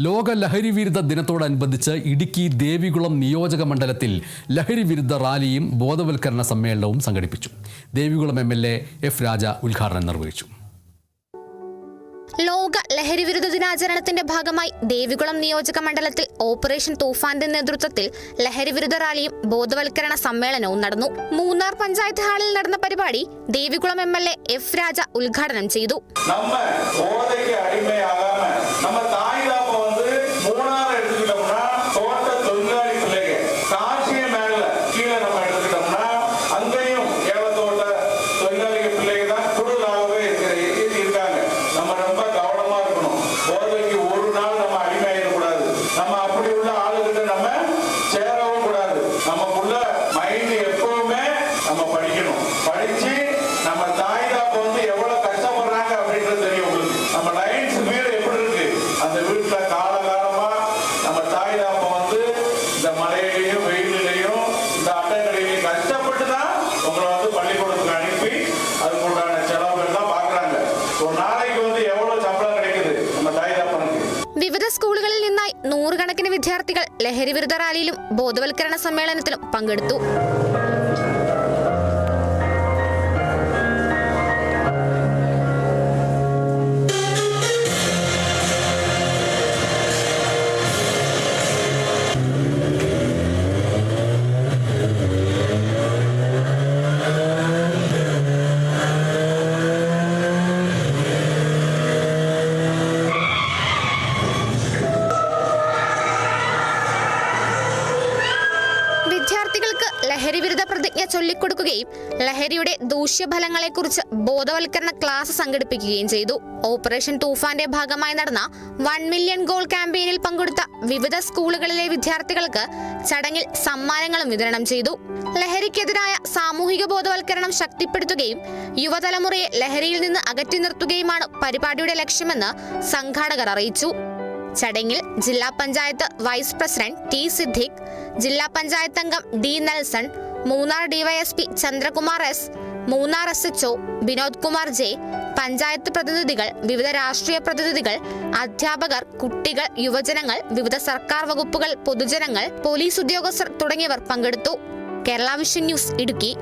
ലോക ലഹരി വിരുദ്ധ ദിനത്തോടനുബന്ധിച്ച് ഇടുക്കി ദേവികുളം നിയോജക മണ്ഡലത്തിൽ ലഹരി വിരുദ്ധ റാലിയും ബോധവൽക്കരണ സമ്മേളനവും സംഘടിപ്പിച്ചു. Devikulam MLA F. രാജ ഉദ്ഘാടനം നിർവഹിച്ചു. ലോക ലഹരി വിരുദ്ധ ദിനാചരണത്തിന്റെ ഭാഗമായി ദേവികുളം നിയോജക മണ്ഡലത്തിൽ ഓപ്പറേഷൻ തൂഫാന്റെ നേതൃത്വത്തിൽ ലഹരി വിരുദ്ധ റാലിയും ബോധവൽക്കരണ സമ്മേളനവും നടന്നു. മൂന്നാർ പഞ്ചായത്ത് ഹാളിൽ നടന്ന പരിപാടി ദേവികുളം MLA F. രാജ ഉദ്ഘാടനം ചെയ്തു. വിവിധ സ്കൂളുകളിൽ നിന്നായി നൂറുകണക്കിന് വിദ്യാർത്ഥികൾ ലഹരി വിരുദ്ധ റാലിയിലും ബോധവൽക്കരണ സമ്മേളനത്തിലും പങ്കെടുത്തു. വിദ്യാർത്ഥികൾക്ക് ലഹരി വിരുദ്ധ പ്രതിജ്ഞ ചൊല്ലിക്കൊടുക്കുകയും ലഹരിയുടെ ദൂഷ്യഫലങ്ങളെക്കുറിച്ച് ബോധവൽക്കരണ ക്ലാസ് സംഘടിപ്പിക്കുകയും ചെയ്തു. ഓപ്പറേഷൻ തൂഫാന്റെ ഭാഗമായി നടന്ന 1 മില്യൺ ഗോൾ ക്യാമ്പയിനിൽ പങ്കെടുത്ത വിവിധ സ്കൂളുകളിലെ വിദ്യാർത്ഥികൾക്ക് ചടങ്ങിൽ സമ്മാനങ്ങളും വിതരണം ചെയ്തു. ലഹരിക്കെതിരായ സാമൂഹിക ബോധവൽക്കരണം ശക്തിപ്പെടുത്തുകയും യുവതലമുറയെ ലഹരിയിൽ നിന്ന് അകറ്റി നിർത്തുകയുമാണ് പരിപാടിയുടെ ലക്ഷ്യമെന്ന് സംഘാടകർ അറിയിച്ചു. ചടങ്ങിൽ ജില്ലാ panchayat vice president T. Siddique, ജില്ലാ പഞ്ചായത്ത് അംഗം D. Nelson, Munnar DYSP Chandrakumar S, Munnar SHO Vinod Kumar J, panchayat പ്രതിനിധികൾ, വിവിധ രാഷ്ട്രീയ പ്രതിനിധികൾ, അധ്യാപകർ, കുട്ടികൾ, യുവജനങ്ങൾ, വിവിധ സർക്കാർ വകുപ്പുകൾ, പൊതുജനങ്ങൾ, പോലീസ് ഉദ്യോഗസ്ഥർ തുടങ്ങിയവർ പങ്കെടുത്തു. Kerala vision news, Idukki.